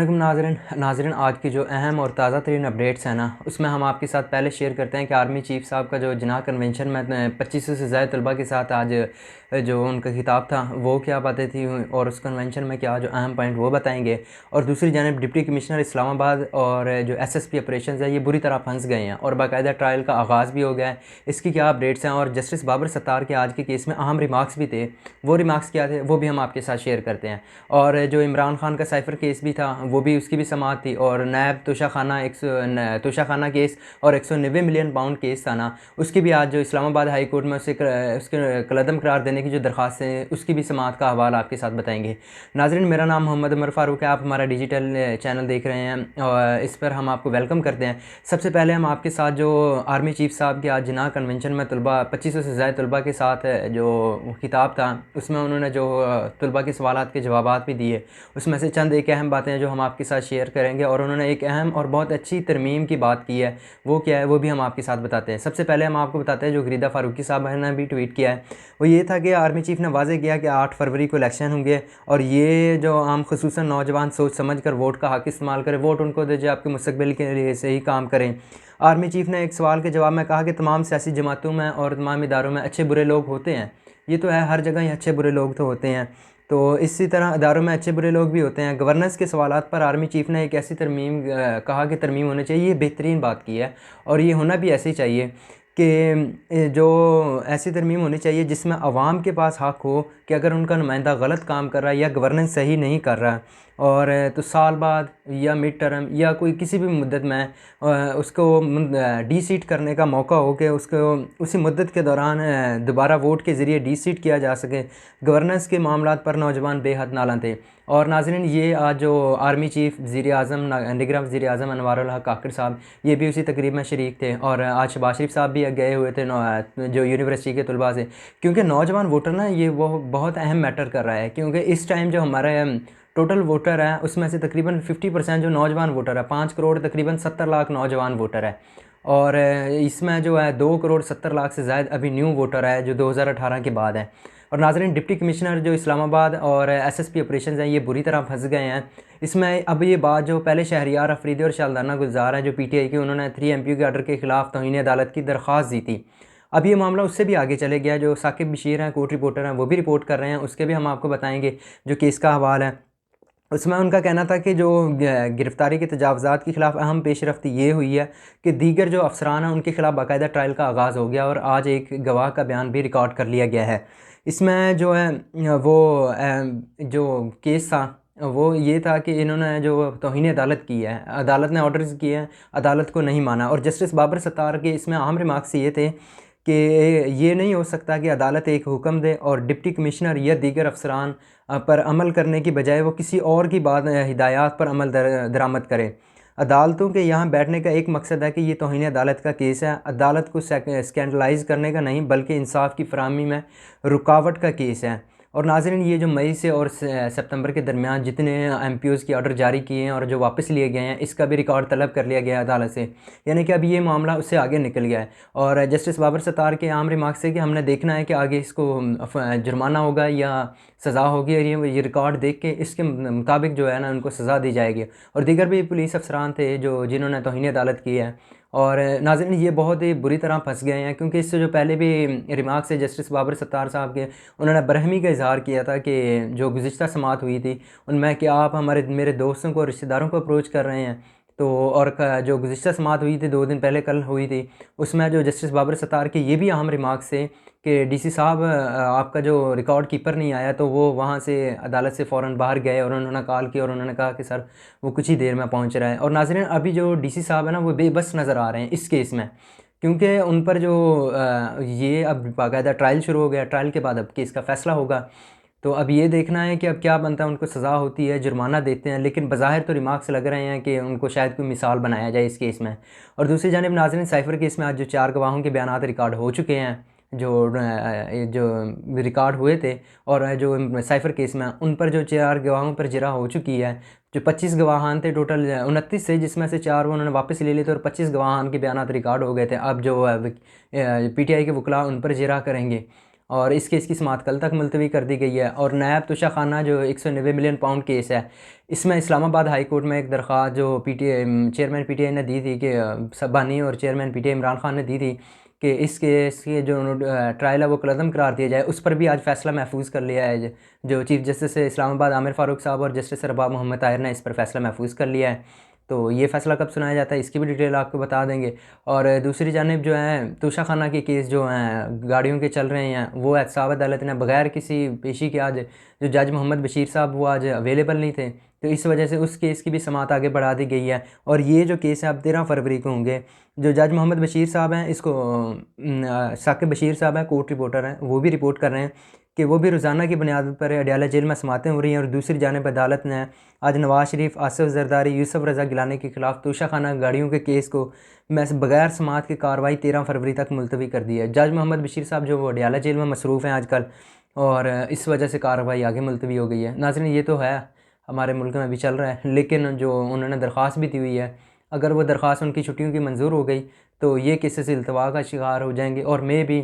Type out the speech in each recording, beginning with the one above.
अस्सलामुअलैकुम नाज़रीन आज की जो अहम और ताज़ा तरीन अपडेट्स हैं ना, उसमें हम आपके साथ पहले शेयर करते हैं कि आर्मी चीफ़ साहब का जो जिनाह कन्वेंशन में 2500 से ज़्यादा तलबा के साथ आज जो उनका खिताब था वो क्या बातें थी और उस कन्वेंशन में क्या जो अहम पॉइंट वो बताएंगे। और दूसरी जानब डिप्टी कमिश्नर इस्लामाबाद और जो एसएसपी ऑपरेशन है ये बुरी तरह फंस गए हैं और बाकायदा ट्रायल का आगाज़ भी हो गया है। इसकी क्या अपडेट्स हैं और जस्टिस बाबर सत्तार के आज के केस में अहम रिमार्क्स भी थे, वो रिमार्क्स क्या थे वो भी हम आपके साथ शेयर करते हैं। और जो इमरान खान का साइफ़र केस भी था वो भी उसकी भी समाअत थी, और नैब तोशाखाना केस और 190 मिलियन पाउंड केस था ना, उसकी भी आज जो इस्लामाबाद हाई कोर्ट में उसके कलदम करार देने की जो दरख्वास्त है उसकी भी समाअत का हवाला आपके साथ बताएंगे। नाज़रीन मेरा नाम मोहम्मद उमर फ़ारूक है, आप हमारा डिजिटल चैनल देख रहे हैं और इस पर हम आपको वेलकम करते हैं। सबसे पहले हम आपके साथ जो आर्मी चीफ़ साहब के आज जिनाह कन्वेंशन में तलबा 2500 से ज़्यादा तलबा के साथ जो खिताब था उसमें उन्होंने जो तलबा के सवालात के जवाबात भी दिए, उसमें से चंद एक अहम बातें हैं जो हम आपके साथ शेयर करेंगे। और उन्होंने एक अहम और बहुत अच्छी तरमीम की बात की है, वो क्या है वो भी हम आपके साथ बताते हैं। सबसे पहले हम आपको बताते हैं जो गरीदा फ़ारूकी साहब ने भी ट्वीट किया है, वो ये था कि आर्मी चीफ़ ने वाज़े किया कि 8 फरवरी को इलेक्शन होंगे और ये जो आम खुसूसन नौजवान सोच समझ कर वोट का हक़ इस्तेमाल करें, वोट उनको दीजिए आपके मुस्तक़बिल के लिए सही काम करें। आर्मी चीफ़ ने एक सवाल के जवाब में कहा कि तमाम सियासी जमातों में और तमाम इदारों में अच्छे बुरे लोग होते हैं, ये तो है, हर जगह ही अच्छे बुरे लोग तो होते हैं, तो इसी तरह इदारों में अच्छे बुरे लोग भी होते हैं। गवर्नेंस के सवालात पर आर्मी चीफ़ ने एक ऐसी तरमीम कहा कि तरमीम होनी चाहिए, ये बेहतरीन बात की है और ये होना भी ऐसे ही चाहिए कि जो ऐसी तरमीम होनी चाहिए जिसमें अवाम के पास हक़ हो कि अगर उनका नुमाइंदा गलत काम कर रहा है या गवर्नेंस सही नहीं कर रहा और तो साल बाद या मिड टर्म या कोई किसी भी मुद्दत में उसको डी सीट करने का मौका हो कि उसको उसी मुद्दत के दौरान दोबारा वोट के ज़रिए डी सीट किया जा सके। गवर्नेंस के मामलात पर नौजवान बेहद नाला थे। और नाज़रीन ये आज जो आर्मी चीफ़ वज़ीर-ए-आज़म निगरान वज़ीर-ए-आज़म अनवारुल हक़ काकड़ साहब ये भी उसी तकरीब में शरीक थे। और आज शहबाज शरीफ साहब भी गए हुए थे जो यूनिवर्सिटी के तलबा से, क्योंकि नौजवान वोटर ना ये वो बहुत अहम मैटर कर रहा है, क्योंकि इस टाइम जो हमारे टोटल वोटर है उसमें से तकरीबन 50% जो नौजवान वोटर है, 5 करोड़ तकरीबन 70 लाख नौजवान वोटर है। और इसमें जो है 2 करोड़ 70 लाख से ज़ायद अभी न्यू वोटर है जो 2018 के बाद है। और नाज़रीन डिप्टी कमिश्नर जो इस्लामाबाद और एसएसपी ऑपरेशंस हैं ये बुरी तरह फंस गए हैं इसमें। अब ये बात जो पहले शहरियार अफरीदी और शालदाना गुलजार हैं जो पीटीआई के, उन्होंने 3 एमपी के आर्डर के ख़िलाफ़ तौहीन अदालत की दरख्वास्त दी थी। अब ये मामला उससे भी आगे चले गया, जो साकिब बशीर हैं कोर्ट रिपोर्टर हैं वो भी रिपोर्ट कर रहे हैं, उसके भी हम आपको बताएंगे जो केस का हवाला है। उसमें उनका कहना था कि जो गिरफ़्तारी के तजावज़ात के ख़िलाफ़ अहम पेशरफ्त ये हुई है कि दीगर जो अफसरान हैं उनके ख़िलाफ़ बाकायदा ट्रायल का आगाज़ हो गया और आज एक गवाह का बयान भी रिकॉर्ड कर लिया गया है। इसमें जो है वो जो केस था वो ये था कि इन्होंने जो तौहीन अदालत की है, अदालत ने ऑर्डर्स किए हैं, अदालत को नहीं माना। और जस्टिस बाबर सत्तार के इसमें अहम रिमार्क्स ये थे कि ये नहीं हो सकता कि अदालत एक हुक्म दे और डिप्टी कमिश्नर या दीगर अफसरान पर अमल करने की बजाय वो किसी और की बात हिदायत पर अमल दरामद करे। अदालतों के यहाँ बैठने का एक मकसद है कि ये तौहीन अदालत का केस है, अदालत को स्कैंडलाइज करने का नहीं बल्कि इंसाफ की फराहमी में रुकावट का केस है। और नाज़रीन ये जो मई से और सितंबर के दरमियान जितने एमपीओज़ के ऑर्डर जारी किए हैं और जो वापस लिए गए हैं इसका भी रिकॉर्ड तलब कर लिया गया है अदालत से, यानी कि अब ये मामला उससे आगे निकल गया है। और जस्टिस बाबर सत्तार के आम रिमार्क्स है कि हमने देखना है कि आगे इसको जुर्माना होगा या सज़ा होगी, और ये रिकॉर्ड देख के इसके मुताबिक जो है ना उनको सज़ा दी जाएगी। और दीगर भी पुलिस अफसरान थे जो जिन्होंने तौहीन अदालत की है। और नाज़रीन ये बहुत ही बुरी तरह फंस गए हैं, क्योंकि इससे जो पहले भी रिमार्क्स है जस्टिस बाबर सत्तार साहब के, उन्होंने बरहमी का इजहार किया था कि जो गुज़िश्ता समाअत हुई थी उनमें कि आप मेरे दोस्तों को रिश्तेदारों को अप्रोच कर रहे हैं। तो और जो गुज़िश्ता समाअत हुई थी 2 दिन पहले कल हुई थी, उसमें जो जस्टिस बाबर सत्तार के ये भी अहम रिमार्क्स थे कि डीसी साहब आपका जो रिकॉर्ड कीपर नहीं आया, तो वो वहाँ से अदालत से फ़ौरन बाहर गए और उन्होंने कॉल की और उन्होंने कहा कि सर वो कुछ ही देर में पहुँच रहा है। और नाज़रीन अभी जो डीसी साहब है ना वो बेबस नज़र आ रहे हैं इस केस में, क्योंकि उन पर जो ये अब बाकायदा ट्रायल शुरू हो गया, ट्रायल के बाद अब केस का फ़ैसला होगा। तो अब ये देखना है कि अब क्या बनता है, उनको सज़ा होती है, जुर्माना देते हैं, लेकिन बज़ाहिर तो रिमार्क्स लग रहे हैं कि उनको शायद कोई मिसाल बनाया जाए इस केस में। और दूसरी जानिब नाज़रीन साइफ़र केस में आज जो 4 गवाहों के बयानात रिकॉर्ड हो चुके हैं, जो रिकॉर्ड हुए थे, और जो साइफ़र केस में उन पर जो 4 गवाहों पर जरा हो चुकी है। जो 25 गवाहान थे टोटल 29 से, जिसमें से 4 वो उन्होंने वापस ले लिए थे और 25 गवाहान के बयानात रिकॉर्ड हो गए थे। अब जो पीटीआई के वकला उन पर जरा करेंगे। और इस केस की समाअत कल तक मुलतवी कर दी गई है। और नायब तुषा खाना जो 190 मिलियन पाउंड केस है, इसमें इस्लामाबाद हाई कोर्ट में एक दरख्वास्त जो चेयरमैन पीटीआई ने दी थी कि सबानी और चेयरमैन पीटीआई इमरान खान ने दी थी कि इस केस के जो ट्रायल है वो कलअदम करार दिया जाए, उस पर भी आज फैसला महफूज कर लिया है। जो चीफ़ जस्टिस इस्लामाबाद आमिर फ़ारूक साहब और जस्टिस रबाब मोहम्मद ताहिर ने इस पर फैसला महफूज कर लिया है। तो ये फ़ैसला कब सुनाया जाता है इसकी भी डिटेल आपको बता देंगे। और दूसरी जानिब जो है तोशा खाना के केस जो हैं गाड़ियों के चल रहे हैं, वो एहतसाब अदालत ने बगैर किसी पेशी के आज जो जज मोहम्मद बशीर साहब वो आज अवेलेबल नहीं थे, तो इस वजह से उस केस की भी समाअत आगे बढ़ा दी गई है। और ये जो केस है अब 13 फरवरी को होंगे। जो जज मोहम्मद बशीर साहब हैं, इसको साकिब बशीर साहब हैं, कोर्ट रिपोर्टर हैं, वो भी रिपोर्ट कर रहे हैं कि वो भी रोज़ाना की बुनियाद पर अडयाला जेल में समातें हो रही हैं। और दूसरी जानिब अदालत ने आज नवाज शरीफ, आसिफ जरदारी, यूसुफ रज़ा गिलानी के खिलाफ तोशा खाना गाड़ियों के केस को बगैर समाअत की कार्रवाई 13 फरवरी तक मुलतवी कर दी है। जज मोहम्मद बशीर साहब जो वो अडयाला जेल में मसरूफ़ हैं आजकल, और इस वजह से कार्रवाई आगे मुलतवी हो गई है। नाज़रीन, ये तो है हमारे मुल्क में भी चल रहा है, लेकिन जो उन्होंने दरख्वास्त भी दी हुई है, अगर वो दरख्वास्त उनकी छुट्टियों की मंजूर हो गई तो ये केसेस इल्तवा का शिकार हो जाएंगे और मे भी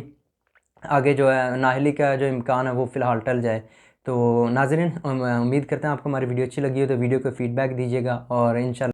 आगे जो है नाअहली का जो इम्कान है वो फ़िलहाल टल जाए। तो नाज़रीन, उम्मीद करते हैं आपको हमारी वीडियो अच्छी लगी हो तो वीडियो को फ़ीडबैक दीजिएगा और इंशाल्लाह